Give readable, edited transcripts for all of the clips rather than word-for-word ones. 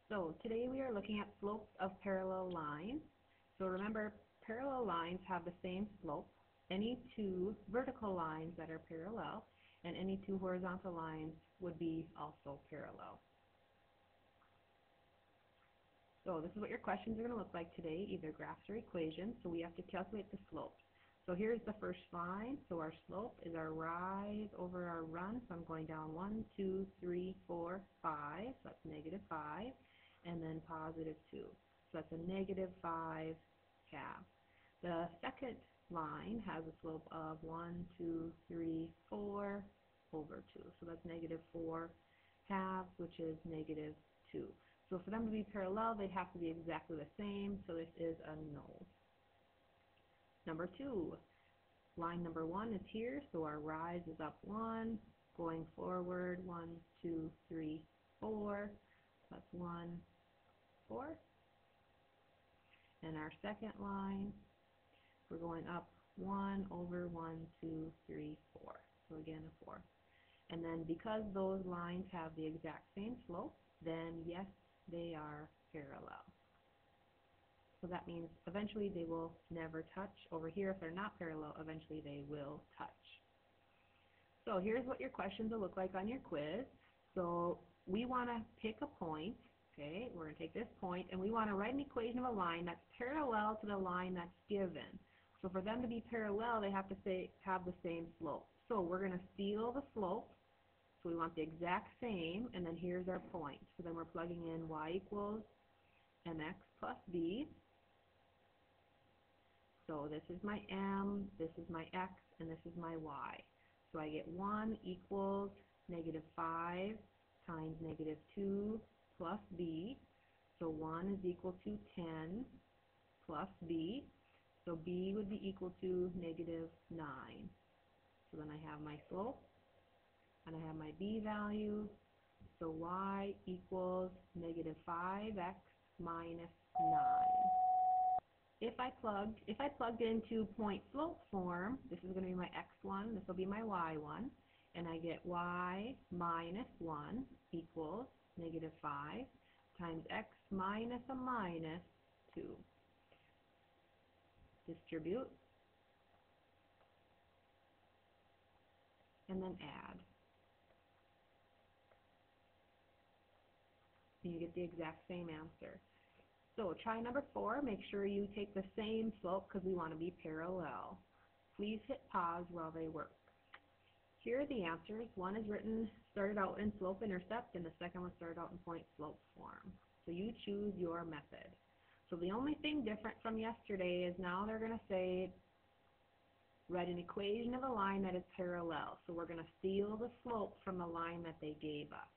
So today we are looking at slopes of parallel lines. So remember, parallel lines have the same slope. Any two vertical lines that are parallel and any two horizontal lines would be also parallel. So this is what your questions are going to look like today, either graphs or equations. So we have to calculate the slopes. So here's the first line. So our slope is our rise over our run. So I'm going down 1, 2, 3, 4, 5. So that's negative 5. And then positive 2. So that's a negative 5 halves. The second line has a slope of 1, 2, 3, 4 over 2. So that's negative 4 halves, which is negative 2. So for them to be parallel, they'd have to be exactly the same. So this is a no. Number 2, line number 1 is here. So our rise is up 1, going forward 1, 2, 3, 4. That's 1, 4. And our second line, we're going up 1 over 1, 2, 3, 4. So again a 4. And then because those lines have the exact same slope, then yes, they are parallel. So that means eventually they will never touch. Over here, if they're not parallel, eventually they will touch. So here's what your questions will look like on your quiz. So we want to pick a point. Okay, we're going to take this point, and we want to write an equation of a line that's parallel to the line that's given. So for them to be parallel, they have to have the same slope. So we're going to steal the slope. So we want the exact same, and then here's our point. So then we're plugging in y equals mx plus b. So this is my m, this is my x, and this is my y. So I get 1 equals negative 5 times negative 2 plus b. So 1 is equal to 10 plus b. So b would be equal to negative 9. So then I have my slope, and I have my b value. So y equals negative 5x minus 9. If I plugged into point slope form, this is going to be my x1, this will be my y1, and I get y minus 1 equals negative 5 times x minus a minus 2. Distribute, and then add. And you get the exact same answer. So try number 4. Make sure you take the same slope because we want to be parallel. Please hit pause while they work. Here are the answers. One is started out in slope intercept, and the second one started out in point slope form. So you choose your method. So the only thing different from yesterday is now they're going to say write an equation of a line that is parallel. So we're going to steal the slope from the line that they gave us.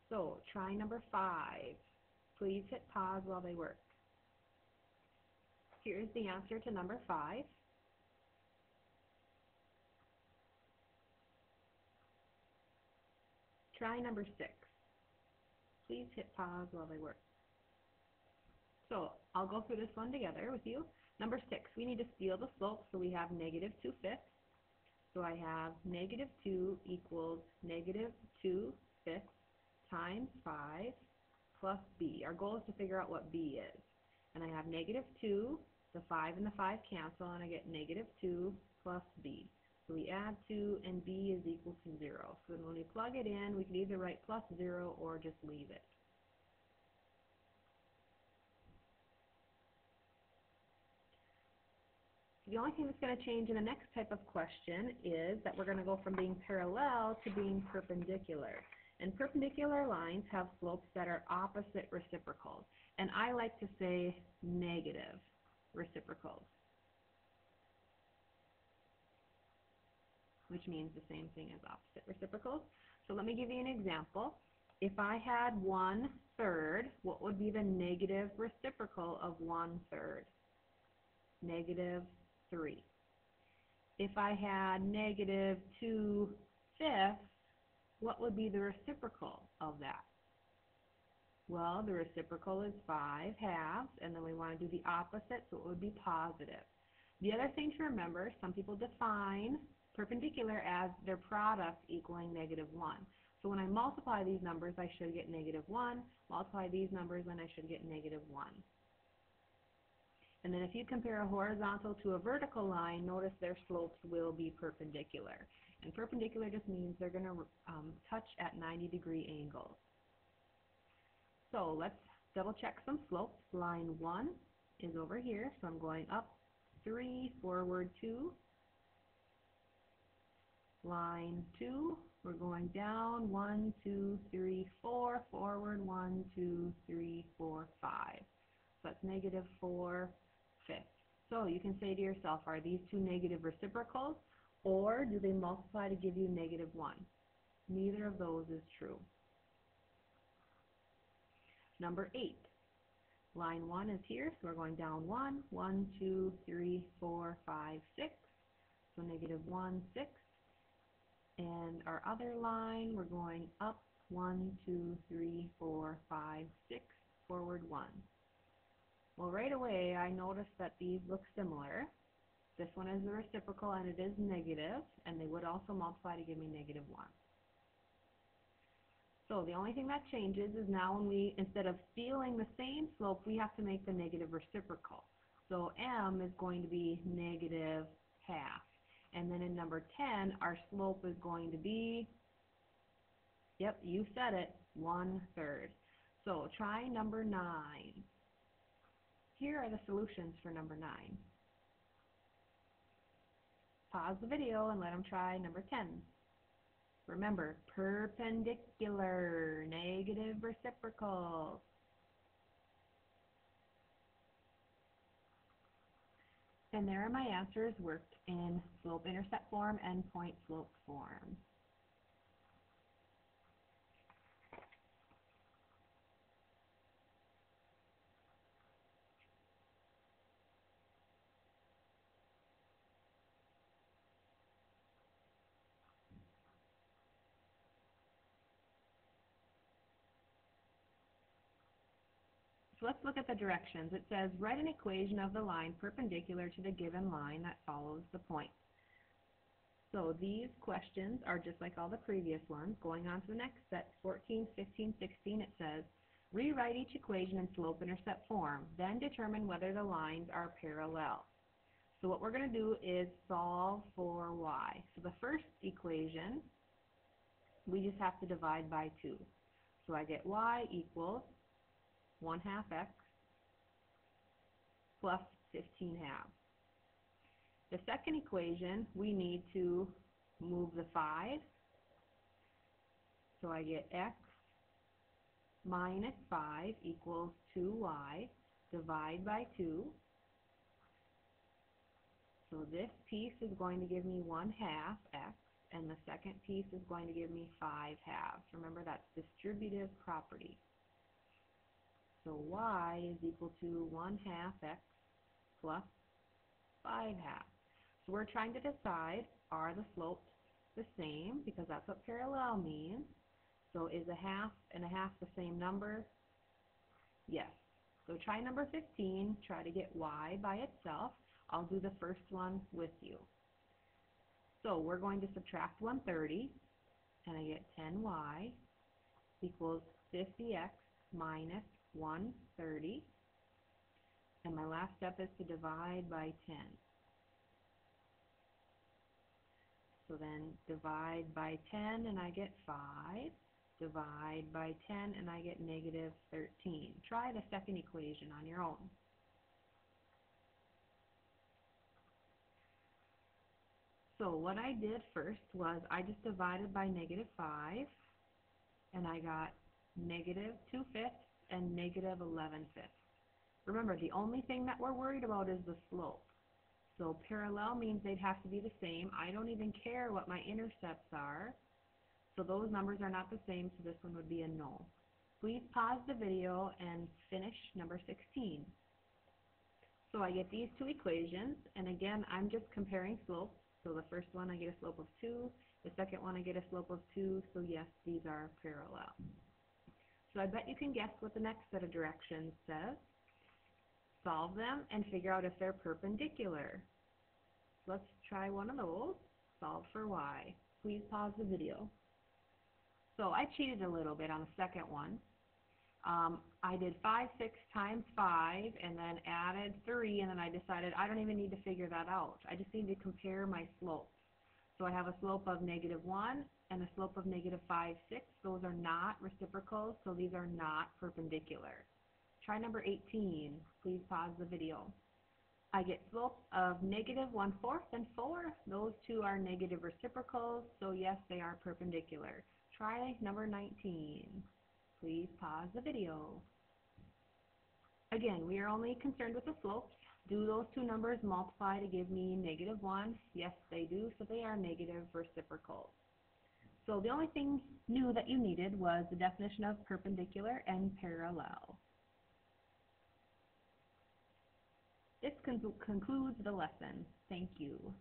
So try number 5. Please hit pause while they work. Here's the answer to number 5. Try number 6. Please hit pause while they work. So I'll go through this one together with you. Number 6, we need to steal the slope, so we have negative 2/5. So I have negative 2 equals negative 2/5 times 5 plus b. Our goal is to figure out what b is. And I have negative 2, the 5 and the 5 cancel, and I get negative 2 plus b. So we add 2, and b is equal to 0. So when we plug it in, we can either write plus 0 or just leave it. The only thing that's going to change in the next type of question is that we're going to go from being parallel to being perpendicular. And perpendicular lines have slopes that are opposite reciprocals. And I like to say negative reciprocals, which means the same thing as opposite reciprocals. So let me give you an example. If I had 1/3, what would be the negative reciprocal of 1/3? Negative 3. If I had negative 2/5, what would be the reciprocal of that? Well, the reciprocal is 5/2, and then we want to do the opposite, so it would be positive. The other thing to remember, some people define perpendicular as their product equaling -1. So when I multiply these numbers, I should get -1. Multiply these numbers, and I should get -1. And then if you compare a horizontal to a vertical line, notice their slopes will be perpendicular. And perpendicular just means they're going to touch at 90-degree angles. So let's double check some slopes. Line 1 is over here, so I'm going up 3, forward 2. Line 2, we're going down 1, 2, 3, 4, forward 1, 2, 3, 4, 5. So that's -4 fifths. So you can say to yourself, are these two negative reciprocals, or do they multiply to give you -1? Neither of those is true. Number 8. Line 1 is here, so we're going down 1, 1, 2, 3, 4, 5, 6. So -1, 6. And our other line, we're going up 1, 2, 3, 4, 5, 6, forward 1. Well, right away I noticed that these look similar. This one is the reciprocal and it is negative, and they would also multiply to give me -1. So the only thing that changes is now when we, instead of stealing the same slope, we have to make the negative reciprocal. So m is going to be -1/2. And then in number 10, our slope is going to be, yep, you said it, 1/3. So try number 9. Here are the solutions for number 9. Pause the video and let them try number 10. Remember, perpendicular, negative reciprocals. And there are my answers worked in slope-intercept form and point-slope form. So let's look at the directions. It says, write an equation of the line perpendicular to the given line that follows the point. So these questions are just like all the previous ones. Going on to the next set, 14, 15, 16, it says, rewrite each equation in slope-intercept form, then determine whether the lines are parallel. So what we're going to do is solve for y. So the first equation, we just have to divide by 2. So I get y equals 1/2 x plus 15/2. The second equation, we need to move the 5. So I get x minus 5 equals 2y. Divide by 2. So this piece is going to give me 1/2 x, and the second piece is going to give me 5/2. Remember, that's distributive property. So y is equal to 1/2 x plus 5/2. So we're trying to decide, are the slopes the same? Because that's what parallel means. So is 1/2 and 1/2 the same number? Yes. So try number 15, try to get y by itself. I'll do the first one with you. So we're going to subtract 130, and I get 10y equals 50x minus 130. And my last step is to divide by 10. So then divide by 10 and I get 5. Divide by 10 and I get -13. Try the second equation on your own. So what I did first was I just divided by -5, and I got -2/5 and -11/5. Remember, the only thing that we're worried about is the slope. So parallel means they'd have to be the same. I don't even care what my intercepts are. So those numbers are not the same, so this one would be a no. Please pause the video and finish number 16. So I get these two equations, and again, I'm just comparing slopes. So the first one I get a slope of 2, the second one I get a slope of 2, so yes, these are parallel. So I bet you can guess what the next set of directions says. Solve them and figure out if they're perpendicular. Let's try one of those. solve for y. Please pause the video. So I cheated a little bit on the second one. I did 5, 6 times 5 and then added 3, and then I decided I don't even need to figure that out. I just need to compare my slopes. So I have a slope of -1 and a slope of -5, 6. Those are not reciprocals, so these are not perpendicular. Try number 18. Please pause the video. I get slope of -1/4 and 4. Those two are negative reciprocals, so yes, they are perpendicular. Try number 19. Please pause the video. Again, we are only concerned with the slopes. Do those two numbers multiply to give me -1? Yes, they do, so they are negative reciprocals. So the only thing new that you needed was the definition of perpendicular and parallel. This concludes the lesson. Thank you.